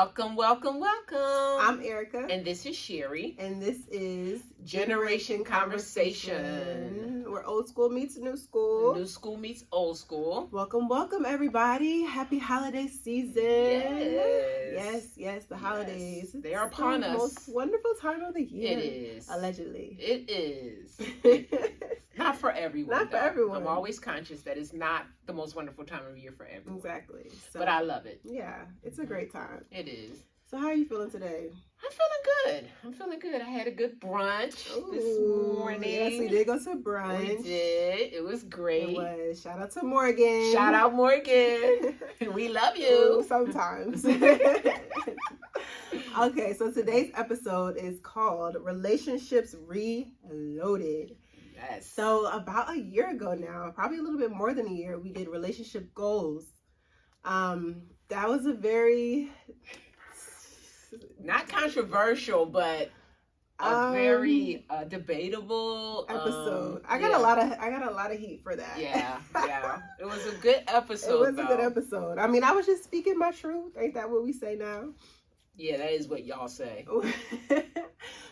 Welcome, welcome, welcome. I'm Erika. And this is Sherry. And this is Generation Conversation. Where old school meets new school. New school meets old school. Welcome, welcome, everybody. Happy holiday season. Yes, the holidays. They are upon us. The most wonderful time of the year. It is. Allegedly. It is. Not for everyone. Not for everyone. I'm always conscious that it's not the most wonderful time of year for everyone. Exactly. So, but I love it. Yeah, it's a great time. It is. So how are you feeling today? I'm feeling good. I had a good brunch this morning. Yes, we did go to brunch. We did. It was great. It was. Shout out to Morgan. Shout out Morgan. We love you. Ooh, sometimes. Okay, so today's episode is called Relationships Reloaded. Yes. So about a year ago now, probably a little bit more than a year, we did relationship goals. That was a very not controversial, but a very debatable episode. I got a lot of heat for that. Yeah. It was a good episode. It was a good episode. I mean, I was just speaking my truth. Ain't that what we say now? Yeah, that is what y'all say.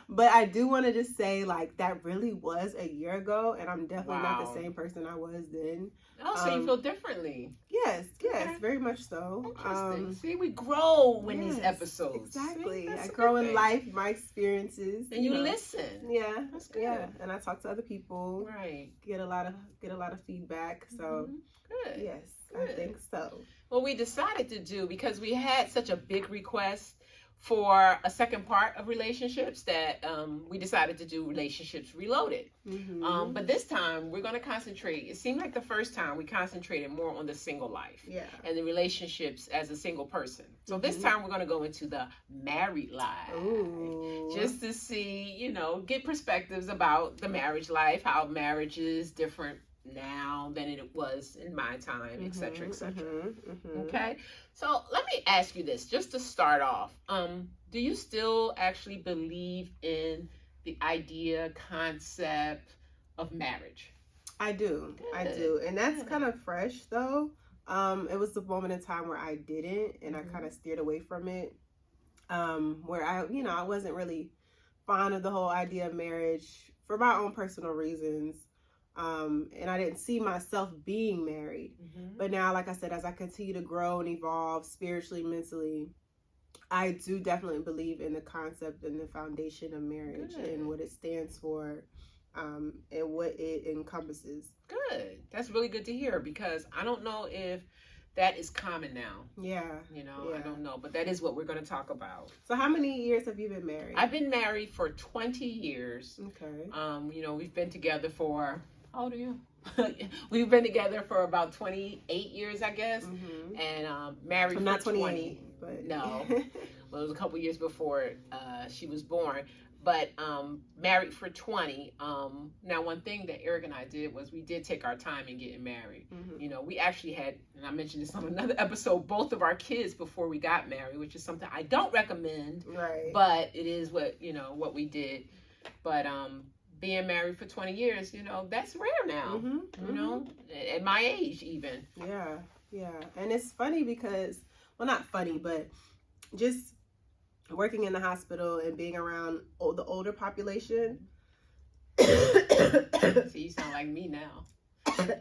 But I do want to just say, like, that really was a year ago, and I'm definitely not the same person I was then. Oh, so you feel differently? Yes, Okay. Very much so. Interesting. See, we grow in these episodes. Exactly. See, I grow in life, my experiences, and you listen. Yeah, that's good. Yeah, and I talk to other people. Right. Get a lot of feedback. So, good. Yes, good. I think so. Well, we decided to do, because we had such a big request for a second part of relationships, that we decided to do Relationships Reloaded. Mm-hmm. But this time we're going to concentrate. It seemed like the first time we concentrated more on the single life, and the relationships as a single person. So this time we're going to go into the married life. Ooh. Just to see, get perspectives about the marriage life, how marriage is different now than it was in my time, etc., etc. Okay, so let me ask you this, just to start off. Do you still actually believe in the idea, concept of marriage? I do. Good. I do, and that's kind of fresh though. It was the moment in time where I didn't, and I kind of steered away from it. Where I wasn't really fond of the whole idea of marriage for my own personal reasons. And I didn't see myself being married. But now, like I said, as I continue to grow and evolve spiritually, mentally, I do definitely believe in the concept and the foundation of marriage and what it stands for, and what it encompasses. Good. That's really good to hear, because I don't know if that is common now. Yeah. I don't know, but that is what we're going to talk about. So how many years have you been married? I've been married for 20 years. Okay. We've been together for... How old are you? We've been together for about 28 years, I guess, and married I'm for not 20. But no, well, it was a couple years before she was born. But married for 20. Now, one thing that Eric and I did was we did take our time in getting married. We actually had, and I mentioned this on another episode, both of our kids before we got married, which is something I don't recommend. Right. But it is what we did. But being married for 20 years, that's rare now, at my age even. Yeah. And it's funny because, well, not funny, but just working in the hospital and being around the older population. See, you sound like me now.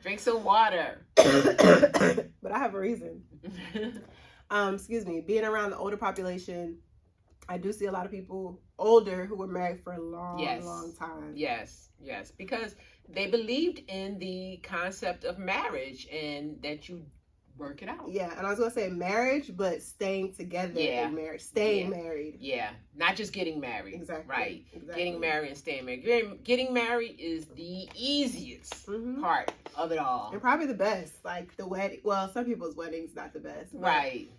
Drink some water. But I have a reason. Excuse me. Being around the older population, I do see a lot of people older who were married for a long time. Yes, because they believed in the concept of marriage and that you work it out. Yeah, and I was going to say marriage, but staying together in marriage. Staying married. Yeah, not just getting married. Exactly. Right. Exactly. Getting married and staying married. Getting married is the easiest part of it all. And probably the best. Like the wedding. Well, some people's weddings not the best. Right.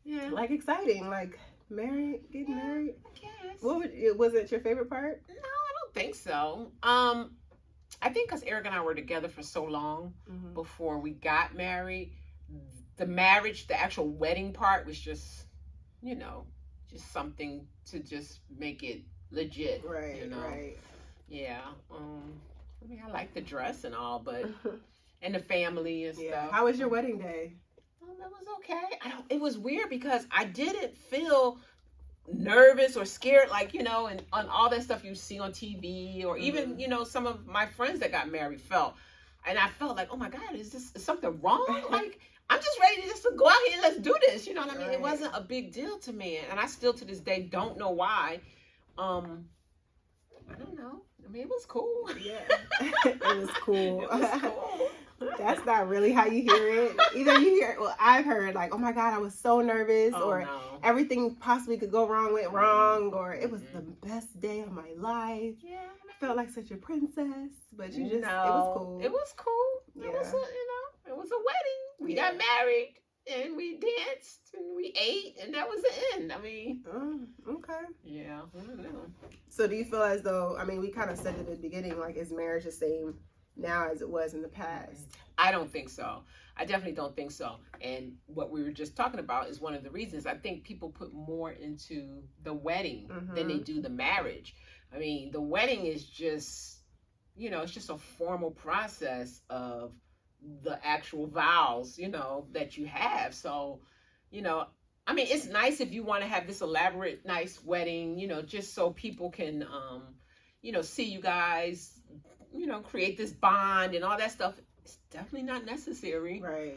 Yeah. Like exciting. Like getting married. I guess. Was it your favorite part? No, I don't think so. I think because Eric and I were together for so long before we got married, the marriage, the actual wedding part was just, just something to just make it legit. Right. Right. Yeah. I like the dress and all, but and the family and stuff. How was your wedding day? Oh, it was okay. It was weird because I didn't feel nervous or scared, like, and on all that stuff you see on TV, or even, some of my friends that got married felt. And I felt like, oh my God, is something wrong? Like, I'm just ready to go out here and let's do this. You know what I mean? Right. It wasn't a big deal to me. And I still to this day don't know why. I don't know. I mean, it was cool. Yeah. It was cool. It was cool. That's not really how you hear it. Either you hear, well, I've heard like, oh my God, I was so nervous, or everything possibly could go wrong went wrong, or it was the best day of my life. Yeah. I felt like such a princess, but you just, it was cool. It was cool. Yeah. It was it was a wedding. We got married and we danced and we ate, and that was the end. I mean, okay. Yeah. I don't know. So do you feel as though, I mean, we kind of said at the beginning, like, is marriage the same now as it was in the past? I don't think so. I definitely don't think so. And what we were just talking about is one of the reasons. I think people put more into the wedding than they do the marriage. I mean, the wedding is just, it's just a formal process of the actual vows, that you have. So, I mean, it's nice if you want to have this elaborate, nice wedding, just so people can, see you guys, create this bond and all that stuff. It's definitely not necessary. Right.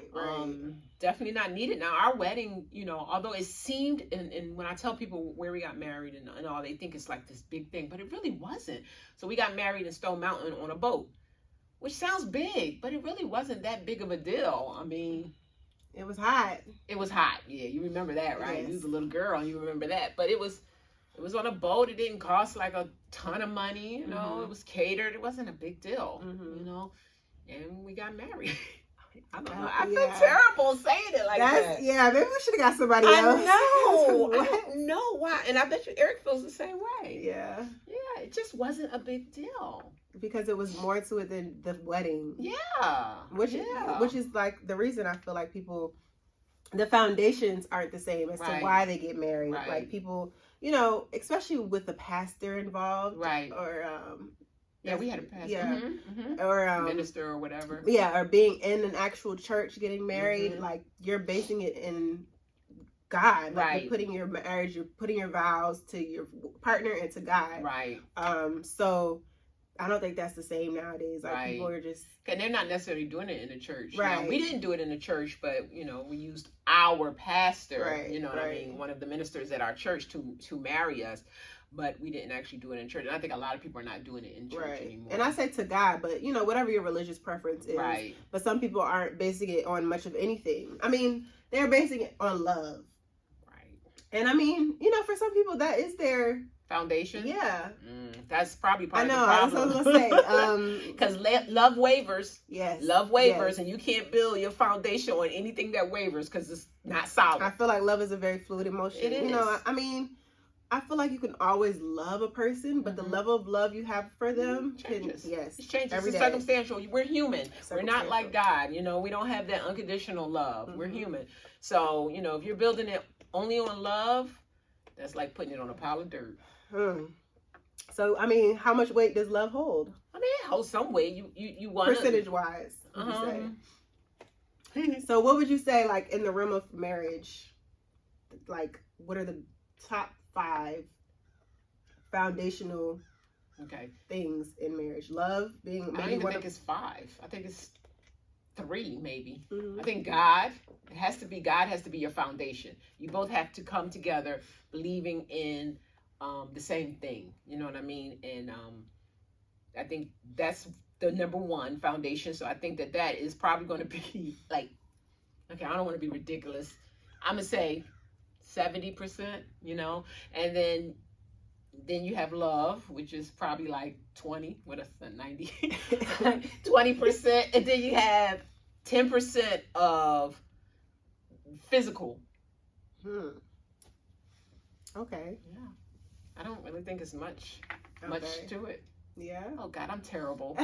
Definitely not needed. Now, our wedding, although it seemed, and when I tell people where we got married and all, they think it's like this big thing, but it really wasn't. So we got married in Stone Mountain on a boat, which sounds big, but it really wasn't that big of a deal. I mean, it was hot. It was hot. Yeah, you remember that, right? Yes. You was a little girl and you remember that. But it was on a boat. It didn't cost like a ton of money, It was catered. It wasn't a big deal, And we got married. I don't know. I feel terrible saying it like that. Yeah, maybe we should have got somebody else. I know. I don't know why. And I bet you Eric feels the same way. Yeah. Yeah, it just wasn't a big deal. Because it was more to it than the wedding. Yeah. Which is like the reason I feel like people, the foundations aren't the same as to why they get married. Right. Like people, especially with the pastor involved. Right. Or, we had a pastor. Yeah. Or minister or whatever. Yeah, or being in an actual church getting married, like you're basing it in God. Like you're putting your marriage, you're putting your vows to your partner and to God. Right. So I don't think that's the same nowadays. Like people are just, and they're not necessarily doing it in the church. Right. Now, we didn't do it in the church, but we used our pastor. Right. You know what I mean? One of the ministers at our church to marry us. But we didn't actually do it in church. And I think a lot of people are not doing it in church anymore. And I say to God, but whatever your religious preference is. Right. But some people aren't basing it on much of anything. I mean, they're basing it on love. Right. And I mean, for some people that is their foundation. Yeah. That's probably part of the problem. I know, that's what I was going to say. Because love wavers. Yes. Love wavers, and you can't build your foundation on anything that wavers because it's not solid. I feel like love is a very fluid emotion. It is. I mean, I feel like you can always love a person, but the level of love you have for them changes. Yes, it changes. It's circumstantial. We're human. We're not like God. We don't have that unconditional love. We're human. So, if you're building it only on love, that's like putting it on a pile of dirt. So, I mean, how much weight does love hold? I mean, it holds some weight. You want percentage-wise, would you say? So, what would you say, like, in the realm of marriage? Like, what are the top 5 foundational things in marriage? Love being maybe I don't even think it's 5. I think it's 3 maybe. I think God has to be your foundation. You both have to come together believing in the same thing. You know what I mean? And I think that's the number 1 foundation. So I think that is probably going to be like, I don't want to be ridiculous. I'm gonna say 70%, and then you have love, which is probably like 20, what is that, 90? 20%, and then you have 10% of physical. Okay. Yeah. I don't really think it's much to it. Yeah. Oh God, I'm terrible.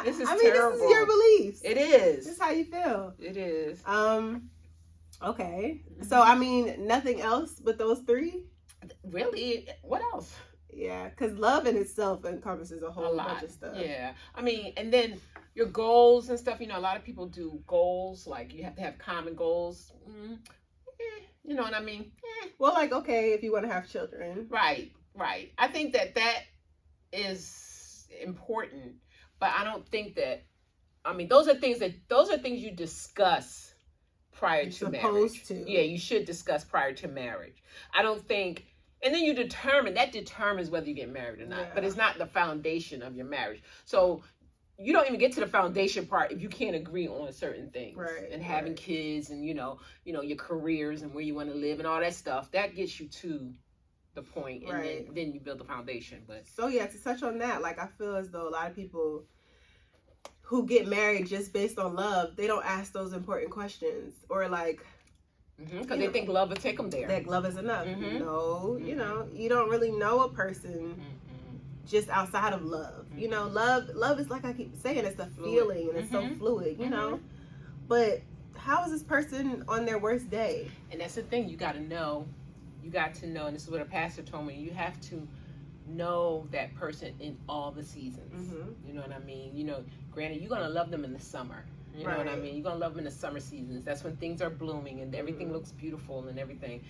This is terrible. This is your beliefs. It is. This is how you feel. It is. Okay. So, I mean, nothing else but those 3? Really? What else? Yeah, because love in itself encompasses a whole bunch of stuff. Yeah. I mean, and then your goals and stuff. You know, a lot of people do goals, like you have to have common goals. You know what I mean? Well, like, okay, if you want to have children. Right. I think that is important, but I don't think that, I mean, those are things you discuss prior to marriage. Yeah, you should discuss prior to marriage. I don't think, and then that determines whether you get married or not, but it's not the foundation of your marriage. So you don't even get to the foundation part if you can't agree on certain things, and having kids, and you know your careers and where you want to live and all that stuff. That gets you to the point, and then you build the foundation. But so yeah, to touch on that, like I feel as though a lot of people who get married just based on love, they don't ask those important questions, or like, because they think love will take them there. That love is enough. No, you know, you don't really know a person just outside of love. You know, love is, like I keep saying, it's a feeling, and it's so fluid, you know. But how is this person on their worst day? And that's the thing, you got to know, and this is what a pastor told me, you have to know that person in all the seasons. You know what I mean? You know, granted, you're going to love them in the summer. You know what I mean? You're going to love them in the summer seasons. That's when things are blooming and everything looks beautiful and everything.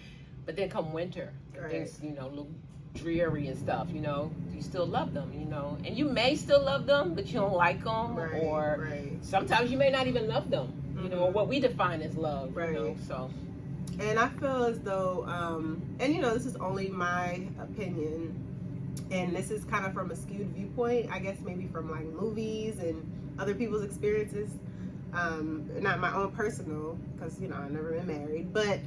But then come winter, things, you know, look dreary and stuff, you know, you still love them, you know, and you may still love them, but you don't like them, or sometimes you may not even love them, you know, or what we define as love, you know, so. And I feel as though, and you know, this is only my opinion, and this is kind of from a skewed viewpoint, I guess maybe from like movies and other people's experiences, not my own personal, because, you know, I've never been married, but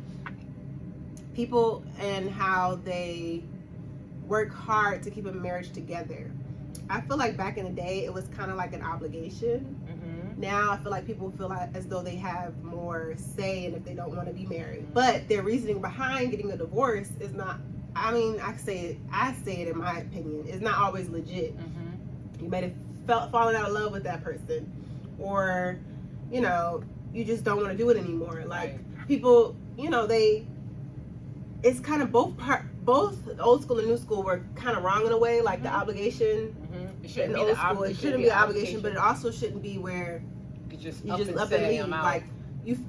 people and how they work hard to keep a marriage together. I feel like back in the day, it was kind of like an obligation. Now I feel like people feel like as though they have more say in if they don't want to be married. But their reasoning behind getting a divorce is not, I mean, I say it in my opinion, is not always legit. You might have fallen out of love with that person, or, you know, you just don't want to do it anymore. Like, people, you know, it's kind of both old school and new school were kind of wrong in a way. Like the obligation, it shouldn't be the obligation, but it also shouldn't be where you just up and leave. Like,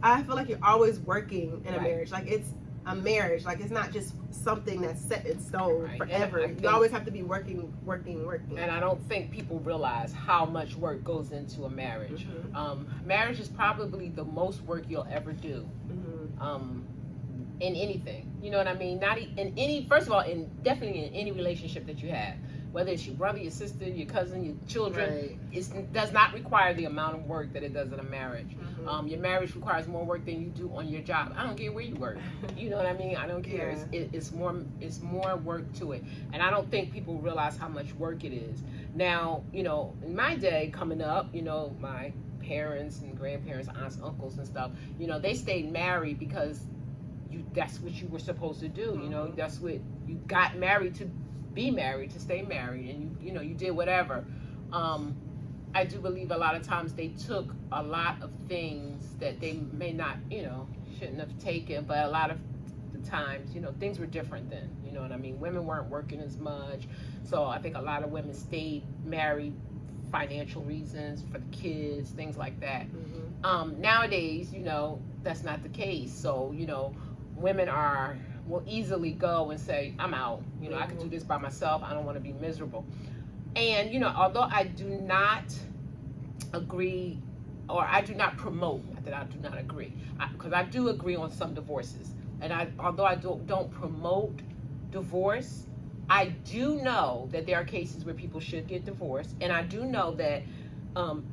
I feel like you're always working in a marriage. Like, it's a marriage. Like, it's not just something that's set in stone forever. You always have to be working. And I don't think people realize how much work goes into a marriage. Marriage is probably the most work you'll ever do. In anything, you know what I mean? Not in any, first of all, definitely in any relationship that you have, whether it's your brother, your sister, your cousin, your children, it does not require the amount of work that it does in a marriage. Your marriage requires more work than you do on your job. I don't care where you work. You know what I mean? I don't care. It's more work to it, and I don't think people realize how much work it is. Now, you know, in my day coming up, you know, my parents and grandparents, aunts, uncles, and stuff, you know, they stayed married because that's what you were supposed to do. You know, that's what you got married to be married, to stay married, and you know, you did whatever. I do believe a lot of times they took a lot of things that they may not, you know, shouldn't have taken, but a lot of the times, you know, things were different then. You know what I mean? Women weren't working as much, so I think a lot of women stayed married, financial reasons, for the kids, things like that. Nowadays, you know, that's not the case. So, you know, women will easily go and say, I'm out. You know, I can do this by myself. I don't want to be miserable. And, you know, although I do not agree, or I do not promote, not that I do not agree, because I do agree on some divorces. And although I don't promote divorce, I do know that there are cases where people should get divorced. And I do know that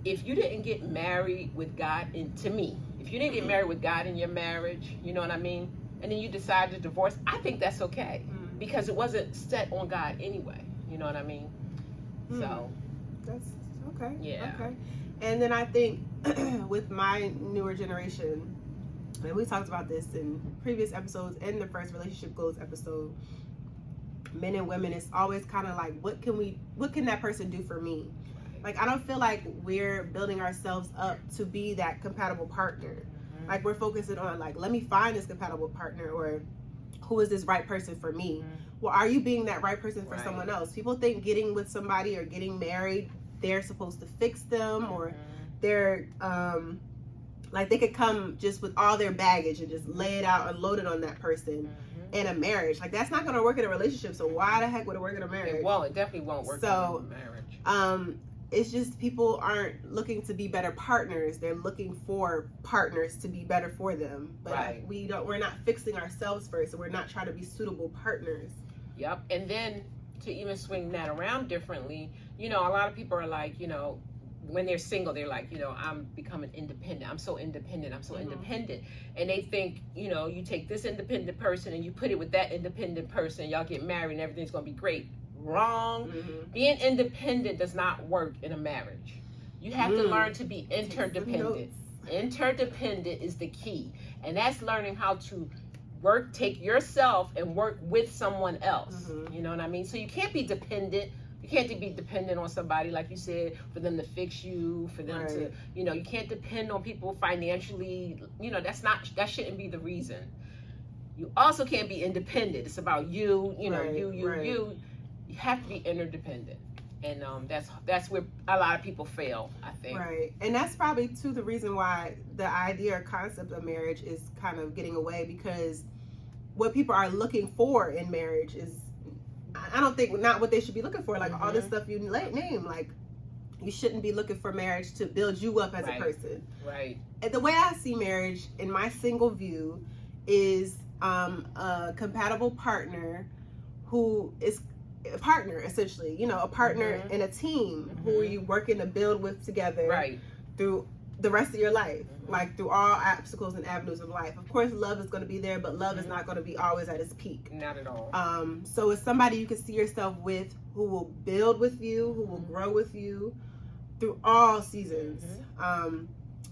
if you didn't get married with God, if you didn't get married with God in your marriage, you know what I mean? And then you decide to divorce, I think that's okay. Because it wasn't set on God anyway. You know what I mean? So. That's okay. Yeah. Okay. And then I think with my newer generation, and we talked about this in previous episodes and the first relationship goals episode, men and women, it's always kind of like, what can that person do for me? Like, I don't feel like we're building ourselves up to be that compatible partner. Like, we're focusing on, like, let me find this compatible partner, or who is this right person for me? Well, are you being that right person for someone else? People think getting with somebody or getting married, they're supposed to fix them, or they're like they could come just with all their baggage and just lay it out and load it on that person in a marriage. Like that's not going to work in a relationship. So why the heck would it work in a marriage? It definitely won't work in a marriage. It's just people aren't looking to be better partners. They're looking for partners to be better for them. But right. We're not fixing ourselves first. So we're not trying to be suitable partners. Yep. And then to even swing that around differently, you know, a lot of people are like, you know, when they're single, they're like, you know, I'm becoming independent. I'm so independent. I'm so independent. And they think, you know, you take this independent person and you put it with that independent person, y'all get married and everything's going to be great. Wrong. Being independent does not work in a marriage. You have to learn to be interdependent. Interdependent is the key. And that's learning how to take yourself and work with someone else. You know what I mean? So you can't be dependent. You can't be dependent on somebody, like you said, for them to fix you, for them to, you know, you can't depend on people financially. You know, that shouldn't be the reason. You also can't be independent. It's about you, you know, you. You have to be interdependent. And that's where a lot of people fail, I think. Right. And that's probably, too, the reason why the idea or concept of marriage is kind of getting away, because what people are looking for in marriage is, I don't think, not what they should be looking for. Like all this stuff you name, like you shouldn't be looking for marriage to build you up as a person. Right. And the way I see marriage in my single view is a compatible partner who is a partner, essentially, you know, a partner in a team who are you working to build with together through the rest of your life, like through all obstacles and avenues of life. Of course, love is going to be there, but love is not going to be always at its peak. Not at all. So it's somebody you can see yourself with, who will build with you, who will grow with you through all seasons.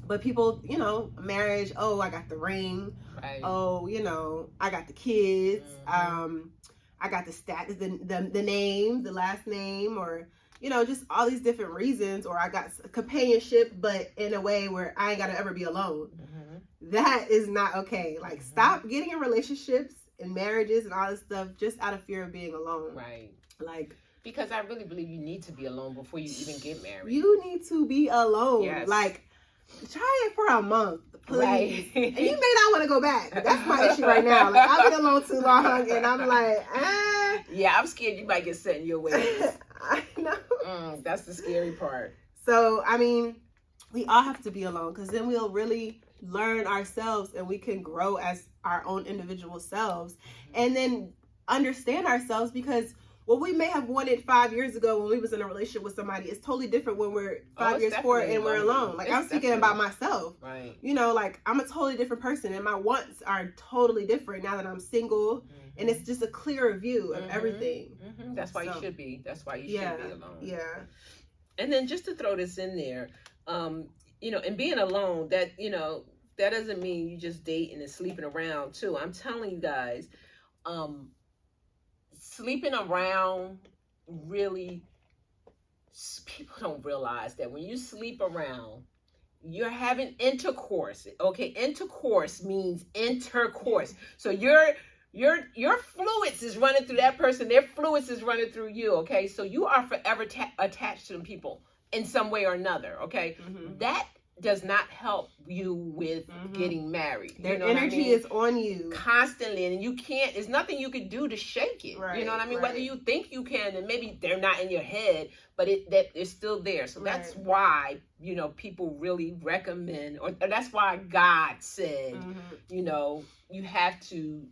But people, you know, marriage, oh, I got the ring. Oh, you know, I got the kids. I got the status, the name, the last name, or, you know, just all these different reasons, or I got companionship, but in a way where I ain't got to ever be alone. That is not okay. Like, stop getting in relationships and marriages and all this stuff just out of fear of being alone. Like, because I really believe you need to be alone before you even get married. You need to be alone. Like, try it for a month, please. And you may not want to go back. That's my issue right now. Like, I've been alone too long, and I'm like, yeah, I'm scared you might get set in your ways. I know. That's the scary part. So, I mean, we all have to be alone, because then we'll really learn ourselves, and we can grow as our own individual selves, and then understand ourselves, because what we may have wanted 5 years ago when we was in a relationship with somebody is totally different when we're 5 years forward and we're alone. Like, I'm speaking about myself. You know, like, I'm a totally different person, and my wants are totally different now that I'm single, and it's just a clearer view of everything. That's why you should be. That's why you should be alone. And then just to throw this in there, you know, and being alone, that, you know, that doesn't mean you just dating and sleeping around too. I'm telling you guys, sleeping around, really, people don't realize that when you sleep around, you're having intercourse. Okay, intercourse means intercourse. So your fluids is running through that person. Their fluids is running through you. Okay, so you are forever attached to them people in some way or another. Okay, that does not help you with getting married. Their energy is on you constantly, and you can't, there's nothing you can do to shake it. You know what I mean? Whether you think you can, and maybe they're not in your head, but it's still there. So that's why, you know, people really recommend, or that's why God said, you know, you have to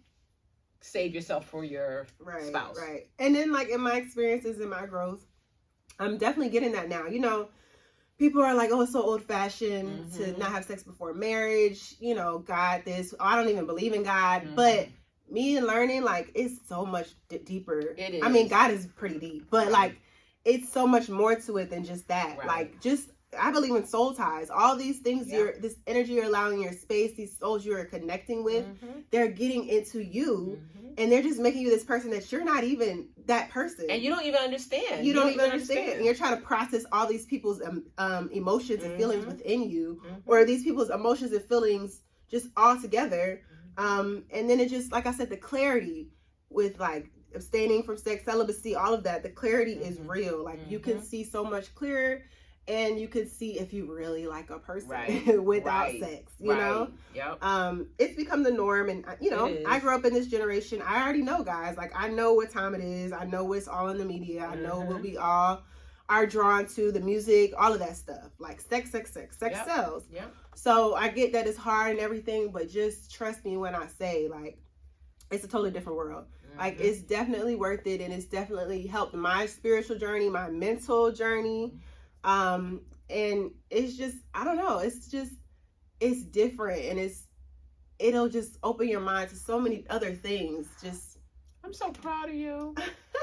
save yourself for your spouse. And then, like, in my experiences, in my growth, I'm definitely getting that now. You know, people are like, oh, it's so old-fashioned to not have sex before marriage. You know, God, this. Oh, I don't even believe in God. But me learning, like, it's so much deeper. It is. I mean, God is pretty deep. But, like, it's so much more to it than just that. Like, just, I believe in soul ties. All these things, this energy you're allowing in your space, these souls you're connecting with, they're getting into you. And they're just making you this person that you're not even that person. And you don't even understand. You don't even understand. And you're trying to process all these people's emotions and feelings within you, or these people's emotions and feelings just all together. And then it just, like I said, the clarity with, like, abstaining from sex, celibacy, all of that, the clarity is real. Like, you can see so much clearer. and you could see if you really like a person right. without right. sex, you know? Yep. It's become the norm. And, you know, I grew up in this generation. I already know, guys. Like, I know what time it is. I know what's all in the media. I know what we all are drawn to, the music, all of that stuff. Like, sex sells. Yep. So I get that it's hard and everything, but just trust me when I say, like, it's a totally different world. Like, it's definitely worth it, and it's definitely helped my spiritual journey, my mental journey. And it's just, I don't know, it's different, and it'll just open your mind to so many other things. Just, I'm so proud of you.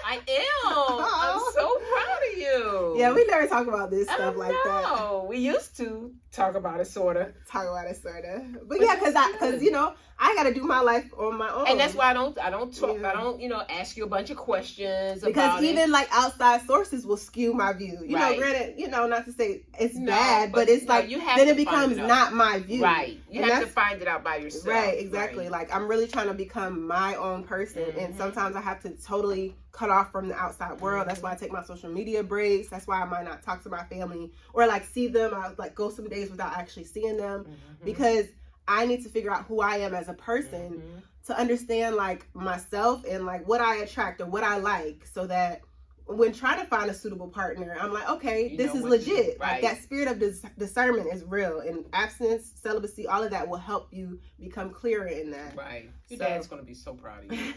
I am. I'm so proud of you. Yeah, we never talk about this stuff like that. No, we used to talk about it, sorta. But yeah, because you know, I got to do my life on my own, and that's why I don't you know, ask you a bunch of questions because even like outside sources will skew my view. You know, granted, you know, not to say it's bad, but it's like then it becomes not my view. Right, you have to find it out by yourself. Right, exactly. Right. Like, I'm really trying to become my own person, and sometimes I have to totally cut off from the outside world. That's why I take my social media breaks. That's why I might not talk to my family or like see them. I like go some days without actually seeing them, because I need to figure out who I am as a person to understand like myself and like what I attract or what I like, so that when trying to find a suitable partner, I'm like, okay, this is legit. Like, that spirit of discernment is real, and abstinence, celibacy, all of that will help you become clearer in that. Right. Your dad's going to be so proud of you.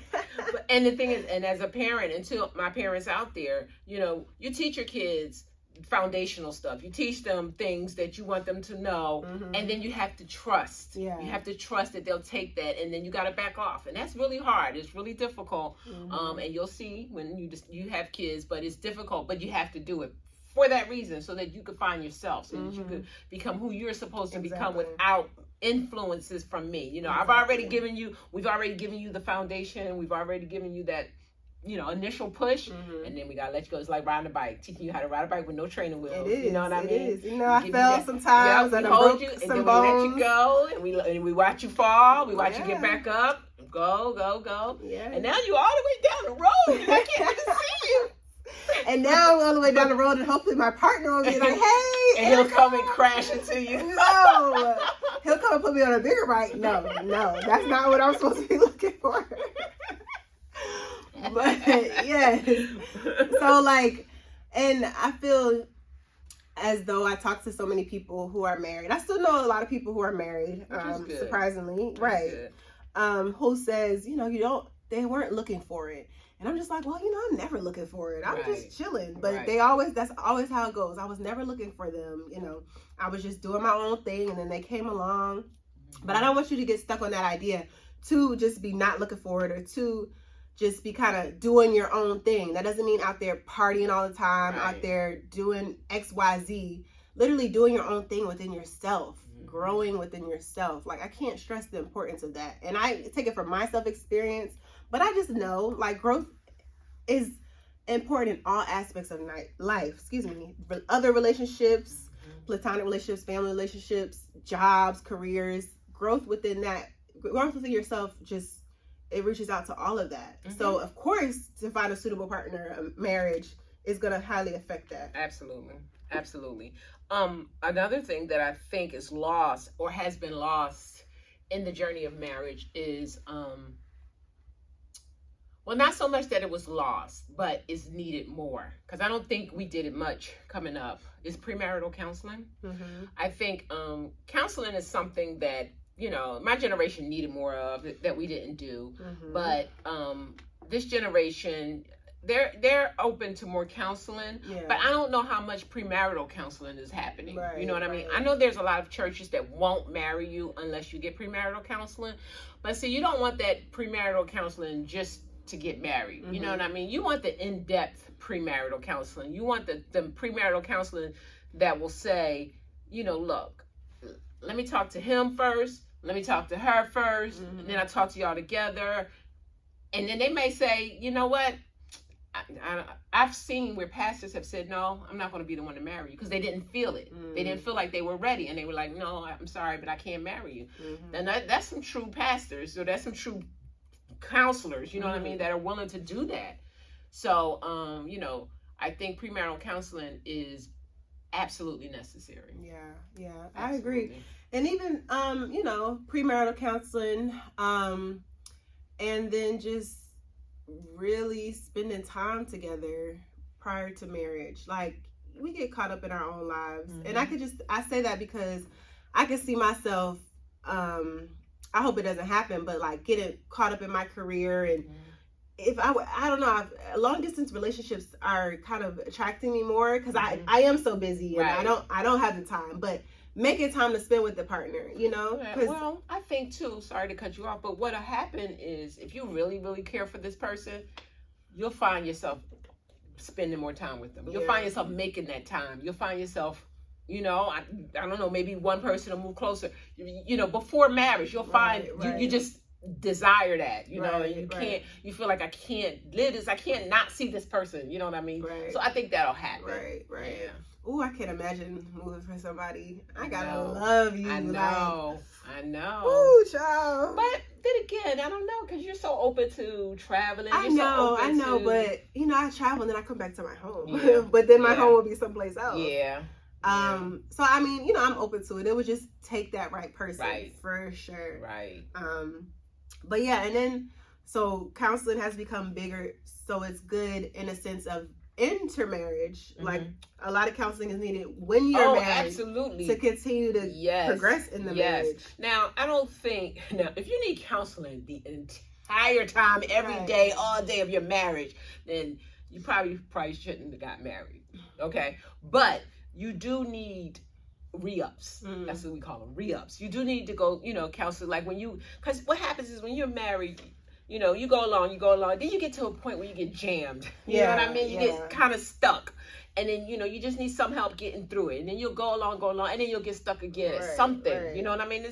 And the thing is, and as a parent, and to my parents out there, you know, you teach your kids foundational stuff. You teach them things that you want them to know, and then you have to trust. You have to trust that they'll take that, and then you got to back off, and that's really hard. It's really difficult. And you'll see when you have kids, but it's difficult. But you have to do it for that reason, so that you could find yourself, so that you could become who you're supposed to become without influences from me. You know, we've already given you the foundation. We've already given you that, you know, initial push, and then we gotta let you go. It's like riding a bike, teaching you how to ride a bike with no training wheels. It is, you know what I mean? It is. You know, I fell sometimes, and I broke some bones. We let you go, and we watch you fall. We watch you get back up. Go. Yeah. And now you all the way down the road, and I can't even see you. And now I'm all the way down the road, and hopefully my partner will be like, hey. And he'll come and crash into you. No. He'll come and put me on a bigger bike. No. That's not what I'm supposed to be looking for. But yes, so like, and I feel as though I talk to so many people who are married. I still know a lot of people who are married, surprisingly, who says, you know, they weren't looking for it. And I'm just like, well, you know, I'm never looking for it. I'm just chilling. But that's always how it goes. I was never looking for them. You know, I was just doing my own thing, and then they came along. But I don't want you to get stuck on that idea to just be not looking for it, or to just be kind of doing your own thing. That doesn't mean out there partying all the time, out there doing XYZ. Literally doing your own thing within yourself, growing within yourself. Like, I can't stress the importance of that. And I take it from my self-experience, but I just know, like, growth is important in all aspects of life. Other relationships, platonic relationships, family relationships, jobs, careers. Growth within yourself, just, it reaches out to all of that. So, of course, to find a suitable partner, a marriage is going to highly affect that. Absolutely. Another thing that I think is lost, or has been lost in the journey of marriage, is, well, not so much that it was lost, but it's needed more. Because I don't think we did it much coming up. Is premarital counseling. I think counseling is something that, you know, my generation needed more of, that we didn't do. But this generation, they're open to more counseling, but I don't know how much premarital counseling is happening. You know what I mean? I know there's a lot of churches that won't marry you unless you get premarital counseling, but see, you don't want that premarital counseling just to get married. You know what I mean? You want the in-depth premarital counseling. You want the premarital counseling that will say, you know, look, let me talk to him first. Let me talk to her first. And then I talk to y'all together. And then they may say, you know what? I've seen where pastors have said, no, I'm not going to be the one to marry you, because they didn't feel it. They didn't feel like they were ready. And they were like, no, I'm sorry, but I can't marry you. And that's some true pastors, or that's some true counselors, you know what I mean, that are willing to do that. So, you know, I think premarital counseling is absolutely necessary. Yeah, Absolutely. I agree. And even premarital counseling, and then just really spending time together prior to marriage. Like, we get caught up in our own lives. And I say that because I can see myself, I hope it doesn't happen, but like getting caught up in my career, and if I don't know, long distance relationships are kind of attracting me more because I am so busy, and I don't have the time, but making time to spend with the partner, Well, I think too, sorry to cut you off, but what'll happen is if you really, really care for this person, you'll find yourself spending more time with them. You'll find yourself making that time. You'll find yourself, I don't know, maybe one person will move closer. Before marriage, you'll find you just desire that, and you can't, you feel like I can't live this, I can't not see this person, you know what I mean? So I think that'll happen. Right. Yeah. Ooh, I can't imagine moving for somebody. I gotta love you. I know. Ooh, child. But then again, I don't know, because you're so open to traveling. I know, but I travel and then I come back to my home. Yeah. But then my home will be someplace else. Yeah. So I mean, I'm open to it. It would just take that right person, for sure. Right. But yeah, and then so counseling has become bigger, so it's good in a sense of intermarriage. Like, a lot of counseling is needed when you're married, absolutely, to continue to progress in the marriage. Now, I don't think if you need counseling the entire time, every day, all day of your marriage, then you probably shouldn't have got married. Okay, but you do need re-ups. That's what we call them, re-ups. You do need to go, counsel, like because what happens is when you're married, you go along, then you get to a point where you get jammed. You know what I mean? You get kind of stuck. And then, you just need some help getting through it. And then you'll go along, and then you'll get stuck again at something. You know what I mean?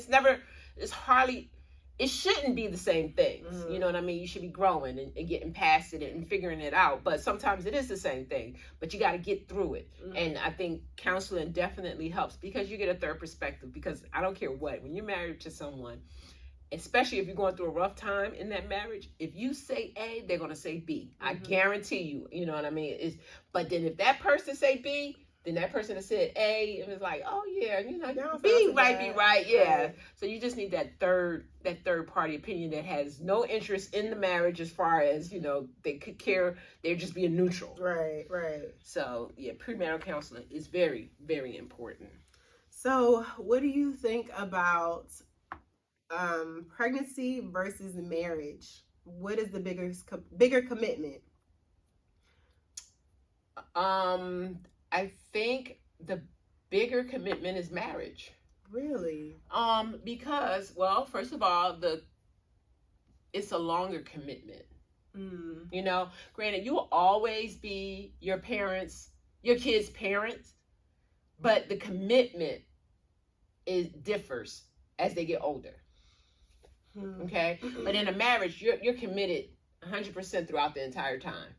It shouldn't be the same things. You know what I mean? You should be growing and getting past it and figuring it out. But sometimes it is the same thing. But you got to get through it. And I think counseling definitely helps because you get a third perspective. Because I don't care what, when you're married to someone, especially if you're going through a rough time in that marriage, if you say A, they're going to say B. I guarantee you. You know what I mean? But then if that person say B, then that person that said A, it was like, oh yeah, B might be right, yeah. So you just need that third party opinion that has no interest in the marriage as far as, they could care, they're just being neutral. Right. So yeah, premarital counseling is very, very important. So what do you think about pregnancy versus marriage? What is the bigger commitment? I think the bigger commitment is marriage. Really? Because, well, first of all, it's a longer commitment. Granted, you will always be your kids' parents, but the commitment differs as they get older. Okay? But in a marriage, you're committed 100% throughout the entire time.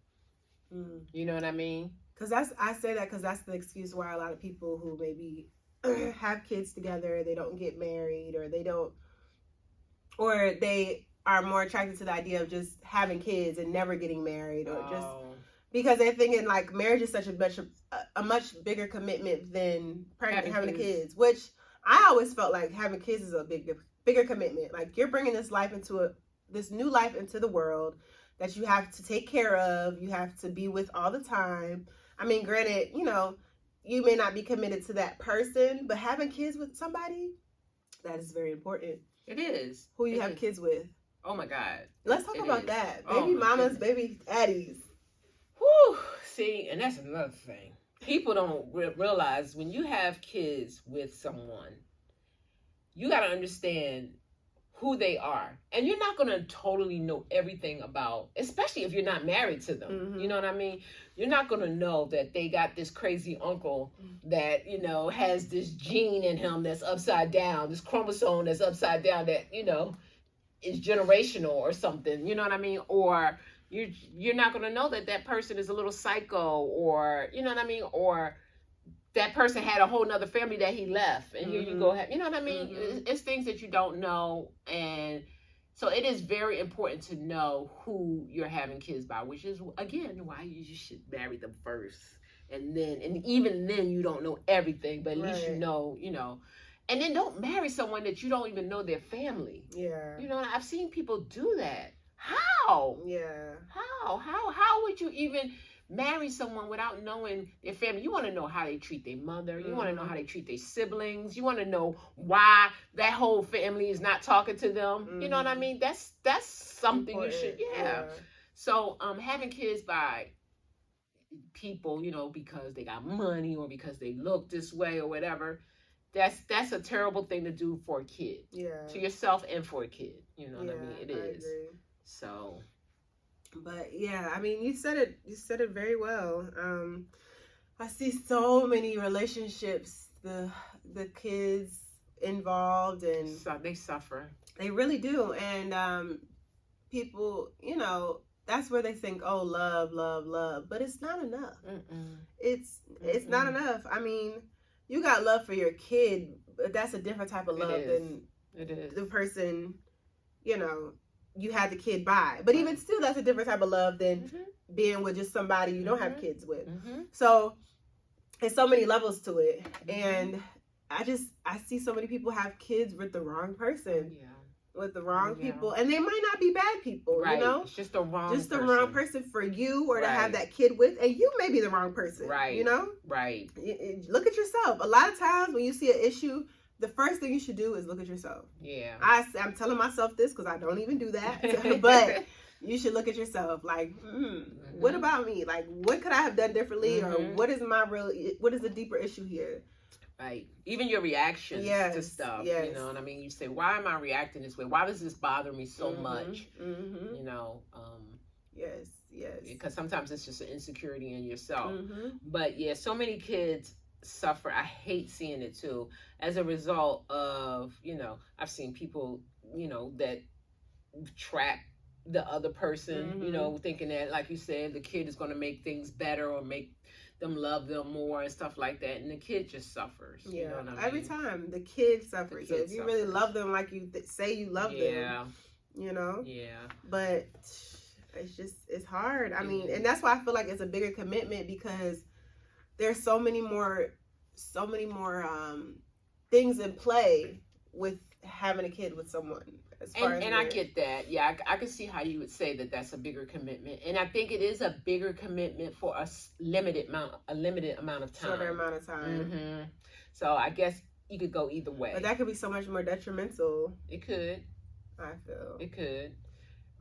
You know what I mean? I say that because that's the excuse why a lot of people who maybe have kids together, they don't get married, or they are more attracted to the idea of just having kids and never getting married, or just because they're thinking like marriage is such a much bigger commitment than having kids, which I always felt like having kids is a bigger commitment. Like, you're bringing this new life into the world that you have to take care of, you have to be with all the time. I mean, granted, you may not be committed to that person, but having kids with somebody, that is very important. It is. Who you have kids with. Oh my God. Let's talk about that. Baby mamas, baby daddies. Whew. See, and that's another thing. People don't realize when you have kids with someone, you got to understand who they are. And you're not going to totally know everything about, especially if you're not married to them. You know what I mean? You're not going to know that they got this crazy uncle that, has this gene in him that's upside down, this chromosome that's upside down that, is generational or something. You know what I mean? Or you're not going to know that person is a little psycho, or, you know what I mean? Or that person had a whole nother family that he left, and here you go, you know what I mean? It's things that you don't know, and so it is very important to know who you're having kids by, which is, again, why you should marry them first and even then you don't know everything, but at least Right. you know. And then don't marry someone that you don't even know their family. Yeah. You know, I've seen people do that. How? Yeah. How would you even marry someone without knowing their family? You want to know how they treat their mother. You want to know how they treat their siblings. You want to know why that whole family is not talking to them. You know what I mean? That's something Important. you should, yeah. So having kids by people, you know, because they got money or because they look this way or whatever, that's a terrible thing to do for a kid. Yeah. To yourself and for a kid. You know what I mean? It is. I agree. So, but yeah, I mean, you said it very well. I see so many relationships, the kids involved, and so they suffer. They really do. And people, you know, that's where they think, oh, love, love, love, but it's not enough. It's not enough. I mean, you got love for your kid, but that's a different type of love than the person, you know, you had the kid by. But even still, that's a different type of love than being with just somebody you don't have kids with. So there's so many levels to it. And I see so many people have kids with the wrong person. With the wrong people, and they might not be bad people, you know. It's just the wrong person for you, or to have that kid with, and you may be the wrong person, you know. Look at yourself. A lot of times when you see an issue, the first thing you should do is look at yourself. I'm telling myself this because I don't even do that, but you should look at yourself. Like, what about me? Like, what could I have done differently, or what is the deeper issue here? Right. Even your reactions to stuff. You know what I mean? You say, why am I reacting this way? Why does this bother me so much? You know? Yes. Because sometimes it's just an insecurity in yourself. But yeah, so many kids suffer. I hate seeing it too. As a result of, you know, I've seen people, you know, that trap the other person, you know, thinking that, like you said, the kid is going to make things better or make them love them more and stuff like that, and the kid just suffers. You know what I mean? Every time the kid suffers. So if you really love them like you say you love them, you know. But it's hard. I mean, and that's why I feel like it's a bigger commitment, because there's so many more things in play with having a kid with someone. And I get that. Yeah, I can see how you would say that that's a bigger commitment. And I think it is a bigger commitment for a limited amount of time. Shorter amount of time. So I guess you could go either way. But that could be so much more detrimental. It could. I feel. It could.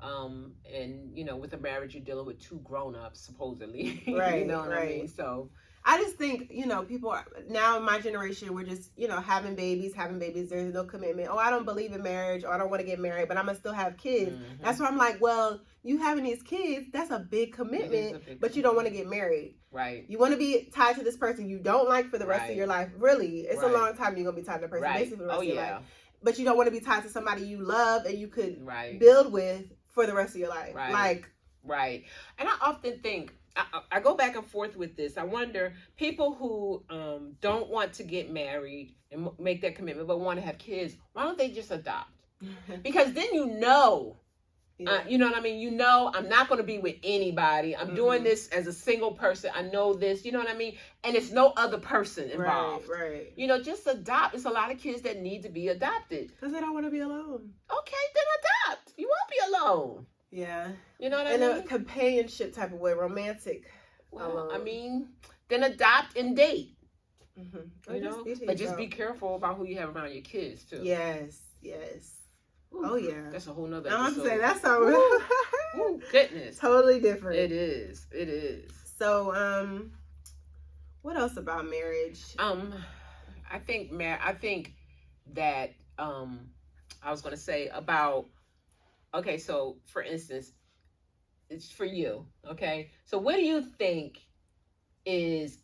And, you know, with a marriage, you're dealing with two grown-ups, supposedly. Right, you know what I mean? So I just think, you know, people are, now in my generation, we're just, you know, having babies. There's no commitment. Oh, I don't believe in marriage, or I don't want to get married, but I'm going to still have kids. That's why I'm like, well, you having these kids, that's a big commitment, but you don't want to get married. Right. You want to be tied to this person you don't like for the rest of your life. Really, it's a long time you're going to be tied to a person, basically for the rest of your life. But you don't want to be tied to somebody you love and you could build with for the rest of your life. Right. And I often think, I go back and forth with this. I wonder, people who don't want to get married and make that commitment but want to have kids, why don't they just adopt? Because then you know, you know what I mean? You know, I'm not going to be with anybody. I'm doing this as a single person. I know this, you know what I mean? And it's no other person involved. Right. You know, just adopt. It's a lot of kids that need to be adopted. Because they don't want to be alone. Okay, then adopt. You won't be alone. Yeah. You know what I mean? In a companionship type of way, romantic. Well, I mean, then adopt and date. You know? But just be careful about who you have around your kids, too. Yes. Ooh, oh, yeah. That's a whole nother episode. I'm episode. going to say, that's something. Ooh, goodness. Totally different. It is. So, what else about marriage? I think that, I was going to say about, okay, so for instance, it's for you, okay? So what do you think is,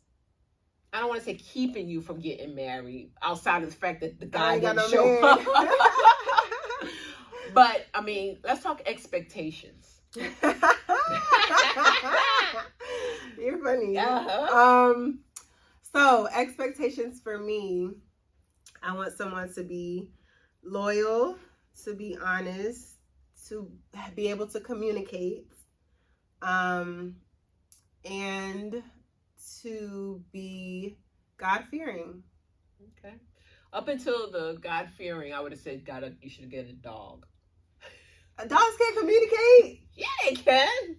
I don't want to say keeping you from getting married, outside of the fact that the guy didn't show up. But, I mean, let's talk expectations. You're funny. So, expectations for me, I want someone to be loyal, to be honest, to be able to communicate, and to be God-fearing. Okay. Up until the God-fearing, I would have said you should get a dog. Dogs can't communicate? Yeah, they can.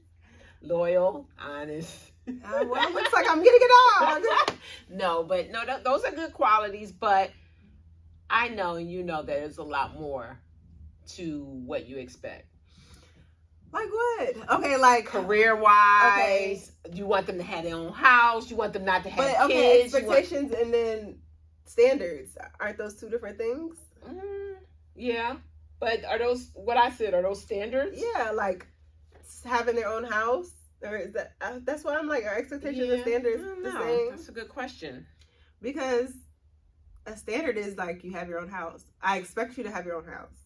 Loyal, honest. Well, it looks like I'm getting a dog. No, those are good qualities, but I know and you know that there's a lot more to what you expect. Like what? Okay, like career-wise, you want them to have their own house, you want them not to have kids. Expectations and then standards. Aren't those two different things? Yeah. But are those standards? Yeah, like having their own house, or is that? That's why I'm like, are expectations and standards the same? That's a good question. Because a standard is like you have your own house. I expect you to have your own house.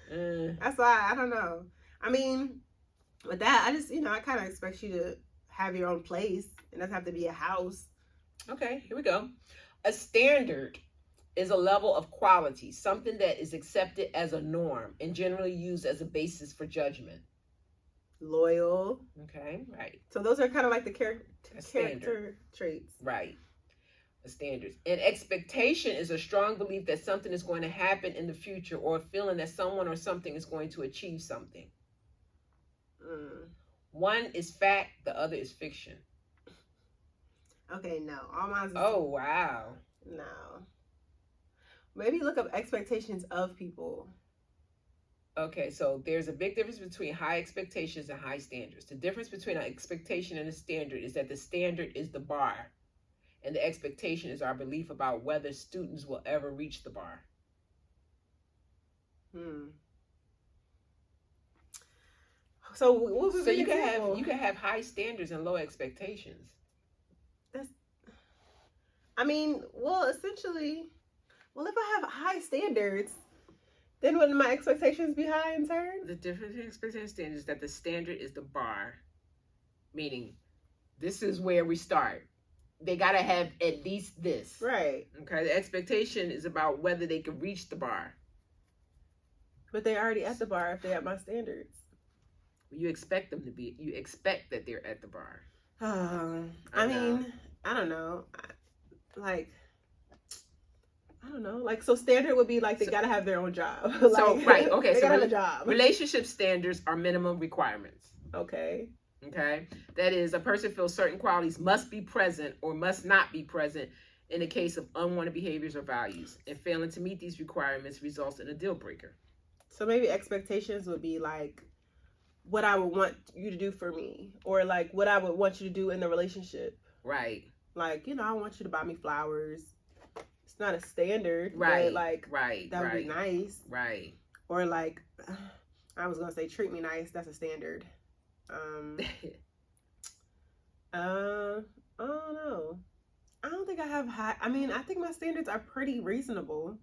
That's why I don't know. I mean, with that, I just I kind of expect you to have your own place. It doesn't have to be a house. Okay, here we go. A standard is a level of quality, something that is accepted as a norm and generally used as a basis for judgment. Loyal. Okay, right. So those are kind of like the character traits. Right. The standards. An expectation is a strong belief that something is going to happen in the future or a feeling that someone or something is going to achieve something. One is fact, the other is fiction. Okay, no. All mine is... Oh, wow. No. Maybe look up expectations of people. Okay, so there's a big difference between high expectations and high standards. The difference between an expectation and a standard is that the standard is the bar, and the expectation is our belief about whether students will ever reach the bar. So what was you can have high standards and low expectations. Essentially, if I have high standards, then wouldn't my expectations be high in turn? The difference between expectation and standard is that the standard is the bar, meaning this is where we start. They got to have at least this. Right. Okay. The expectation is about whether they can reach the bar. But they're already at the bar if they have my standards. You expect them to be. You expect that they're at the bar. I don't know. So standard would be like they gotta have their own job. Right. Okay. They gotta have a job. Relationship standards are minimum requirements. Okay. That is, a person feels certain qualities must be present or must not be present in the case of unwanted behaviors or values, and failing to meet these requirements results in a deal breaker. So maybe expectations would be like what I would want you to do for me, or like what I would want you to do in the relationship. Right. Like, I want you to buy me flowers. It's not a standard. Right. But that would be nice. Right. Or like, I was going to say treat me nice. That's a standard. I don't know. I don't think I have high. I think my standards are pretty reasonable.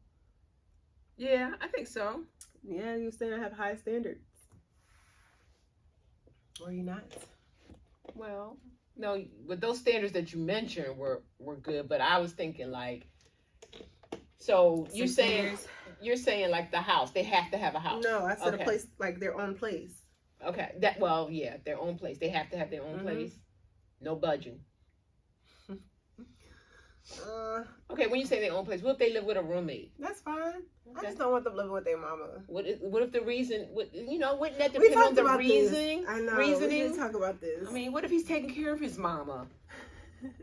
Yeah, I think so. Yeah, you're saying I have high standards. Or you not? Well, no, but those standards that you mentioned were good, but I was thinking you're saying like the house, they have to have a house. No, I said a place, like their own place. Okay, their own place. They have to have their own place. No budging. Okay, when you say their own place, what if they live with a roommate? That's fine. Okay. I just don't want them living with their mama. What if the reason? Wouldn't that depend on the reasoning? I know. Reasoning. We did talk about this. What if he's taking care of his mama?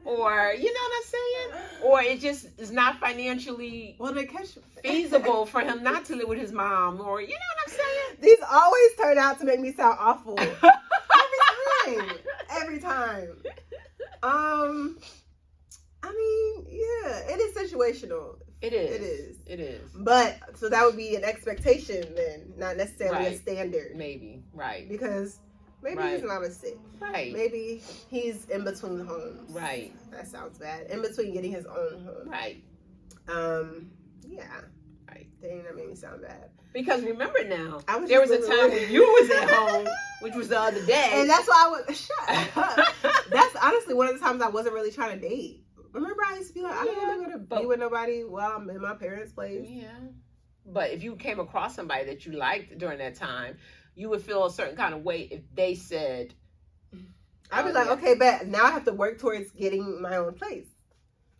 Or you know what I'm saying? Or it just is not financially feasible for him not to live with his mom. Or you know what I'm saying? These always turn out to make me sound awful. Every time. Yeah, it is situational. It is. But so that would be an expectation then, not necessarily a standard. Maybe, right. Because maybe his mom is sick. Right. Maybe he's in between homes. Right. That sounds bad. In between getting his own home. Right. Yeah. Right. Dang, that made me sound bad. Because remember now, there was a time when you was at home, which was the other day. And that's why shut up. That's honestly one of the times I wasn't really trying to date. Remember, I used to be like, I don't want to be with nobody while I'm in my parents' place. Yeah. But if you came across somebody that you liked during that time, you would feel a certain kind of way if they said, I'd be like, okay, bet now I have to work towards getting my own place.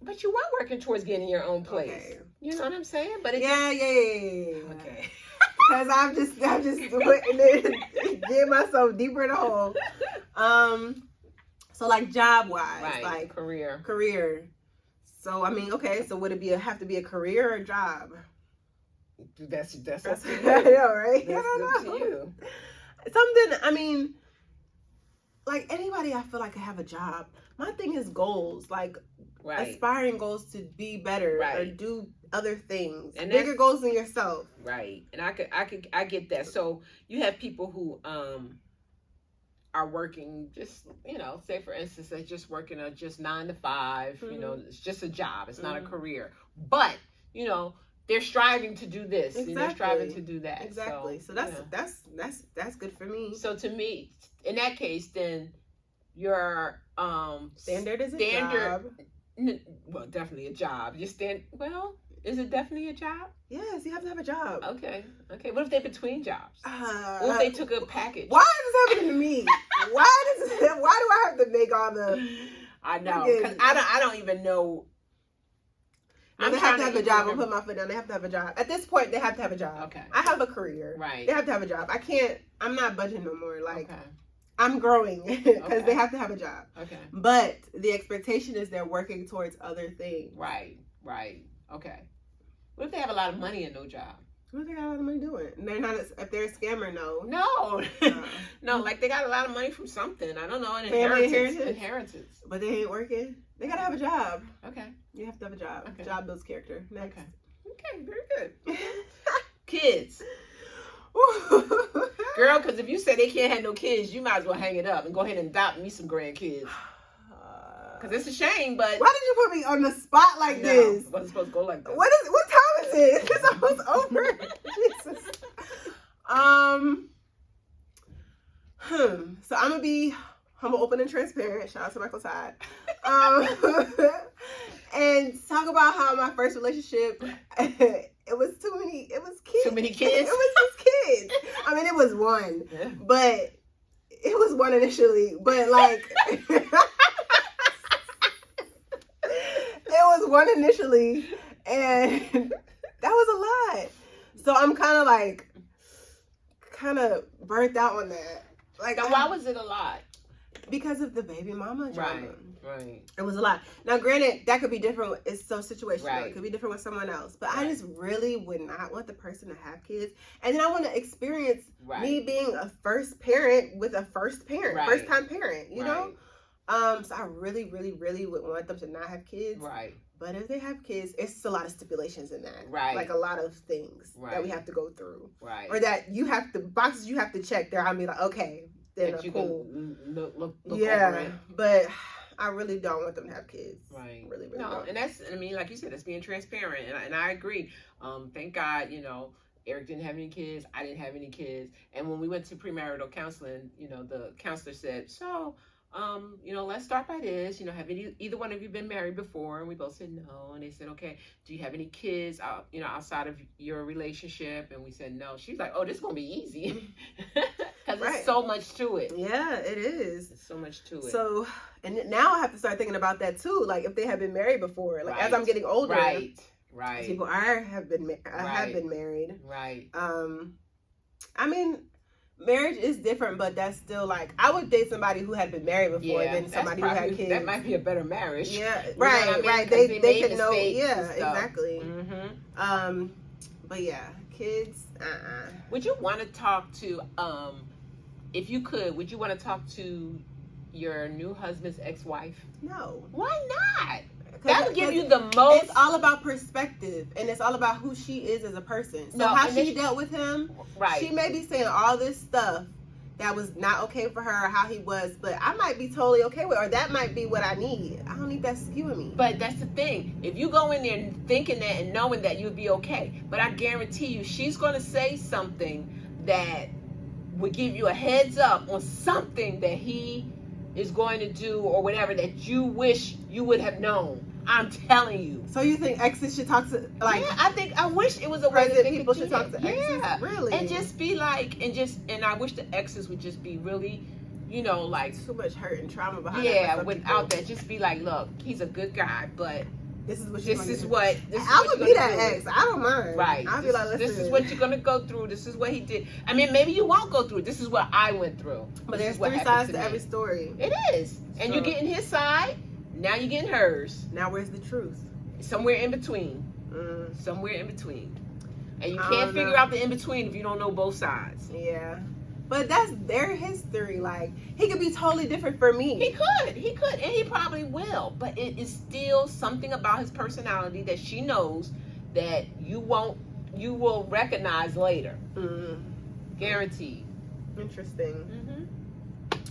But you are working towards getting your own place. Okay. You know what I'm saying? But yeah. Okay. Because I'm just getting myself deeper in the hole. So like job wise, right. like career. So I mean, okay. So would it have to be a career or a job? That's up to you. I know, right? That's up to you. Something. I mean, like anybody, I feel like could have a job. My thing is goals, like aspiring goals to be better or do other things, and bigger goals than yourself. Right. And I get that. So you have people who are working just, say for instance, they're just working just 9 to 5. It's just a job. It's not a career. But they're striving to do this. Exactly. They're striving to do that. Exactly. So that's good for me. So to me, in that case, then your standard is a job. Well, definitely a job. Is it definitely a job? Yes, you have to have a job. Okay. What if they're between jobs? What if they took a package? Why is this happening to me? Why do I have to make all the? I know, because I don't even know. No, they have to have a job. I'm putting my foot down. They have to have a job. At this point, they have to have a job. Okay. I have a career. Right. They have to have a job. I'm not budging no more. Like, I'm growing because they have to have a job. Okay. But the expectation is they're working towards other things. Right. Okay. What if they have a lot of money and no job? What if they got a lot of money doing? They're not. If they're a scammer, no. No, like they got a lot of money from something. I don't know, an inheritance. But they ain't working. They gotta have a job. Okay. You have to have a job. Okay. Job builds character. Next. Okay, very good. Kids. Girl, because if you say they can't have no kids, you might as well hang it up and go ahead and adopt me some grandkids. Because it's a shame, but... Why did you put me on the spot like this? It wasn't supposed to go like this. What time is it? It's almost over. Jesus. So I'm going to be humble, open, and transparent. Shout out to Michael Todd. And talk about how my first relationship... It was kids. Too many kids? It was just kids. I mean, it was one. Yeah. But it was one initially. But, like... it was one initially. And that was a lot. So I'm kind of burnt out on that. Like, now, why was it a lot? Because of the baby mama drama. Right. It was a lot. Now, granted, that could be different. It's so situational. Right. It could be different with someone else. But I just really would not want the person to have kids. And then I want to experience me being a first parent with a first time parent, you know? So I really, really, really would want them to not have kids. Right. But if they have kids, it's a lot of stipulations in that. Right. Like a lot of things that we have to go through. Right. Or that boxes you have to check there. I'll be like, okay, then cool. Look yeah. over it. But I really don't want them to have kids. Right. Really, really no, don't. And that's, like you said, that's being transparent. And I agree. Thank God, Eric didn't have any kids. I didn't have any kids. And when we went to premarital counseling, the counselor said, so, let's start by this. Have either one of you been married before? And we both said no. And they said, okay, do you have any kids outside of your relationship? And we said no. She's like, oh, this is going to be easy. Because there's so much to it. Yeah, it is. There's so much to it. So, and now I have to start thinking about that too. Like if they have been married before, like as I'm getting older. Right. People have been married. Right. I mean, marriage is different, but that's still like I would date somebody who had been married before than somebody who had kids. That might be a better marriage. Yeah, right. They could know. Yeah, exactly. Mm-hmm. But yeah, kids. Would you want to talk to if you could? Would you want to talk to your new husband's ex-wife? No. Why not? That would give you the most. It's all about perspective, and it's all about who she is as a person. So how she dealt with him, she may be saying all this stuff that was not okay for her, or how he was, but I might be totally okay with it, or that might be what I need. I don't need that skewing me. But that's the thing. If you go in there thinking that and knowing that, you'll be okay. But I guarantee you, she's going to say something that would give you a heads up on something that he is going to do or whatever that you wish you would have known. I'm telling you. So you think exes should talk to I wish it was a way that people should talk to exes. Yeah. Really? And just be like and I wish the exes would just be really you know, like too much hurt and trauma behind. Yeah, without that, just be like, look, he's a good guy, but this is what I would be that ex. I don't mind. Right. I'll be like, listen. This is what you're gonna go through. This is what he did. I mean, maybe you won't go through it. This is what I went through. But there's 3 sides to every story. It is. And you're getting his side. Now you're getting hers. Now where's the truth? Somewhere in between. Somewhere in between. And you can't figure out the in between if you don't know both sides. Yeah. But that's their history. Like, he could be totally different for me. He could, and he probably will. But it is still something about his personality that she knows that you will recognize later. Guaranteed. Interesting.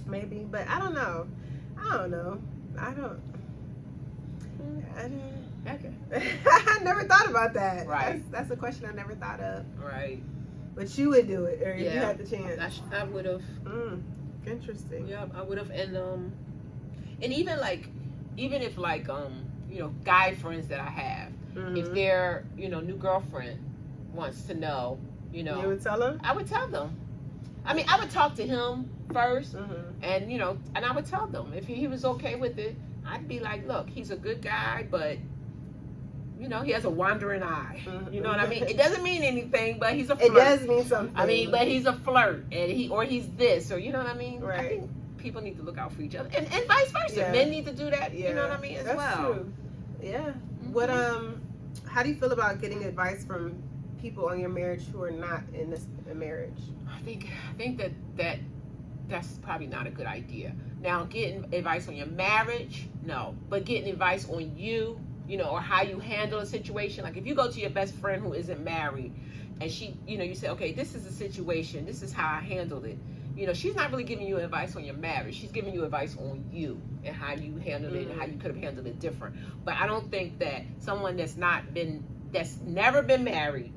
Maybe, but I don't know. Okay. I never thought about that. Right. That's a question I never thought of. Right. But you would do it, or if you had the chance. I would have. Interesting. Yeah, I would have, and even if like you know, guy friends that I have, if their new girlfriend wants to know, you know, you would tell them. I would tell them. I mean, I would talk to him first, and and I would tell them if he was okay with it. I'd be like, look, he's a good guy, but he has a wandering eye. You know what I mean? It doesn't mean anything, but he's a flirt. It does mean something. I mean, but he's a flirt, and he's this, or you know what I mean? Right. I think people need to look out for each other, and vice versa. Yeah. Men need to do that. You know what I mean? As That's true. Yeah. What how do you feel about getting advice from people on your marriage who are not in a marriage? I think that's probably not a good idea. Now, getting advice on your marriage, no, but getting advice on you, or how you handle a situation. Like if you go to your best friend who isn't married, and she, you say, okay, this is the situation, this is how I handled it. She's not really giving you advice on your marriage. She's giving you advice on you and how you handled it and how you could have handled it different. But I don't think that someone that's never been married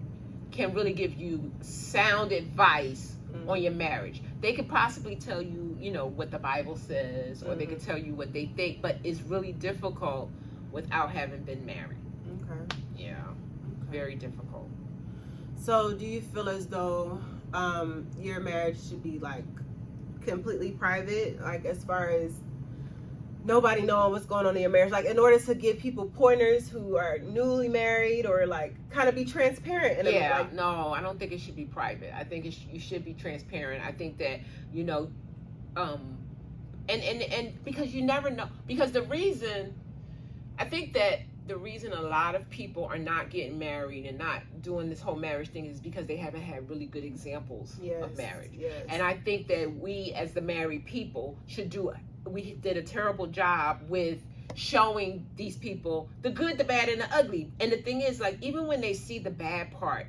can really give you sound advice on your marriage. They could possibly tell you, what the Bible says, or they could tell you what they think, but it's really difficult without having been married. Okay. Yeah. Very difficult. So do you feel as though your marriage should be like completely private, like as far as nobody knowing what's going on in your marriage, like in order to give people pointers who are newly married, or like kind of be transparent? No, I don't think it should be private. I think you should be transparent. I think that and because you never know, because the reason a lot of people are not getting married and not doing this whole marriage thing is because they haven't had really good examples of marriage. Yes. And I think that we as the married people we did a terrible job with showing these people the good, the bad, and the ugly. And the thing is, like, even when they see the bad part,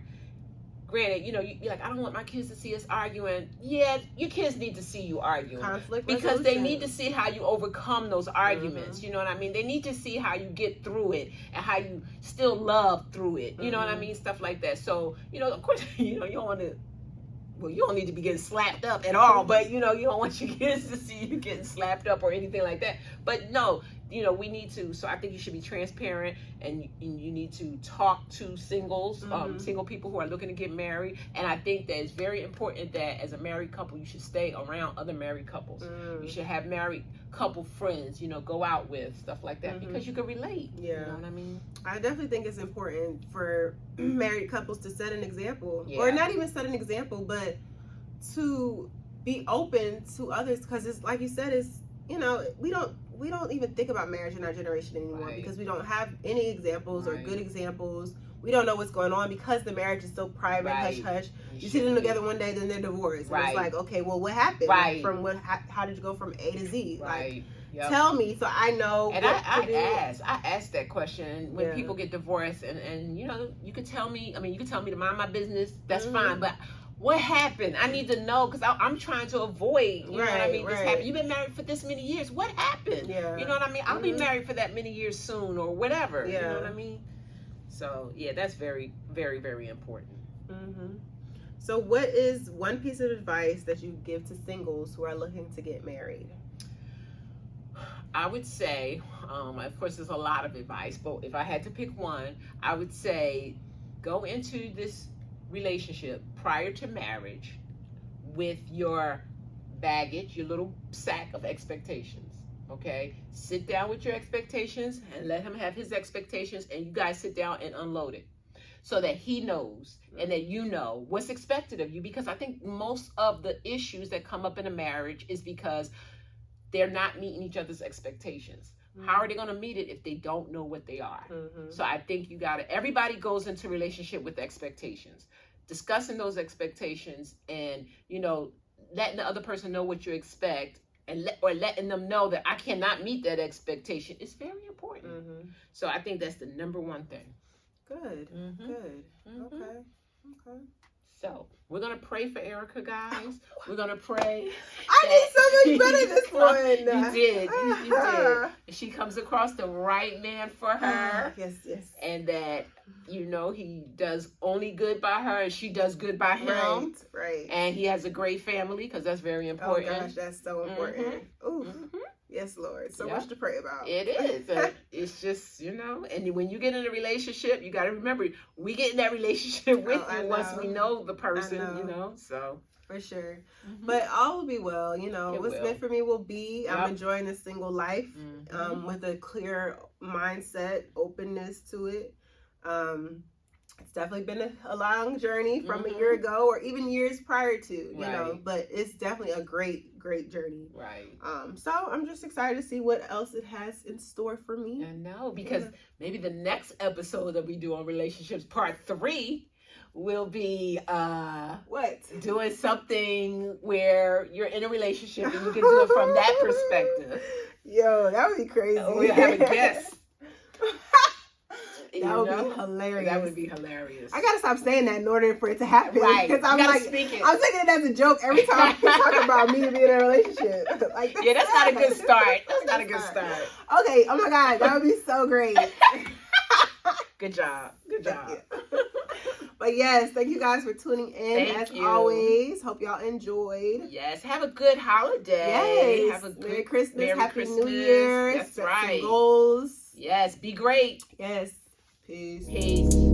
granted, you're like, I don't want my kids to see us arguing. Yeah, your kids need to see you arguing. Conflict because resolution. they need to see how you overcome those arguments. You know what I mean? They need to see how you get through it and how you still love through it. You know what I mean? Stuff like that. So, of course, you don't want to. Well, you don't need to be getting slapped up at all, but you don't want your kids to see you getting slapped up or anything like that. But no, we need to. So I think you should be transparent, and you need to talk to singles, single people who are looking to get married. And I think that it's very important that as a married couple, you should stay around other married couples. You should have married couple friends, go out with, stuff like that, because you can relate. Yeah. You know what I mean? I definitely think it's important for married couples to set an example, Yeah. or not even set an example, but to be open to others, because it's like you said, it's we don't even think about marriage in our generation anymore, Right. because we don't have any examples or Right. good examples. We don't know what's going on because the marriage is so private, Right. hush hush. You see them together one day, then they're divorced. And it's like, okay, well, what happened? Right. From how did you go from A to Z? Right. Like, Yep. tell me so I know. And what I to do. ask that question when Yeah. people get divorced, and you could tell me. I mean, you could tell me to mind my business. That's fine, but what happened? I need to know, because I'm trying to avoid. You know what I mean? This happened. You've been married for this many years. What happened? Yeah. You know what I mean? I'll be married for that many years soon, or whatever. Yeah. You know what I mean? So yeah, that's very, very, very important. So what is one piece of advice that you give to singles who are looking to get married? I would say, of course, there's a lot of advice, but if I had to pick one, I would say go into this relationship prior to marriage with your baggage, your little sack of expectations. Okay, sit down with your expectations and let him have his expectations, and you guys sit down and unload it so that he knows and that you know what's expected of you. Because I think most of the issues that come up in a marriage is because they're not meeting each other's expectations. How are they going to meet it if they don't know what they are? So I think you got to, everybody goes into relationship with expectations. Discussing those expectations and, you know, letting the other person know what you expect, and letting them know that I cannot meet that expectation is very important. So I think that's the number one thing. Good. Good. Okay. So we're gonna pray for Erika, guys. We're gonna pray. I did so much better this one. You did. You did. She comes across the right man for her. Yes. And that, you know, he does only good by her, and she does good by him. Right. And he has a great family, because that's very important. Oh gosh, that's so important. Ooh. Yes, Lord. So much to pray about. It is. It's just, you know, and when you get in a relationship, you got to remember, we get in that relationship with you once we know the person, you know, so. For sure. But all will be well, you know. What's meant for me will be. I'm enjoying this single life with a clear mindset, openness to it. It's definitely been a long journey from a year ago, or even years prior to, you know, but it's definitely a great journey. Right. So I'm just excited to see what else it has in store for me. I know, because maybe the next episode that we do on relationships, part 3, will be doing something where you're in a relationship and you can do it from that perspective. Yo, that would be crazy. We'll have a guest. That would be hilarious. That would be hilarious. I gotta stop saying that in order for it to happen. Right. Because I'm like, I'm taking it as a joke every time we talk about me being in a relationship. Like, that's not a good start. That's not a good start. Okay. Oh my God, that would be so great. Good job. But yes, thank you guys for tuning in. As always, hope y'all enjoyed. Yes, have a good holiday. Yes, have a good Merry Christmas, Merry Happy Christmas. New Year. That's Set right. some goals. Yes, be great. Yes. Peace. Peace.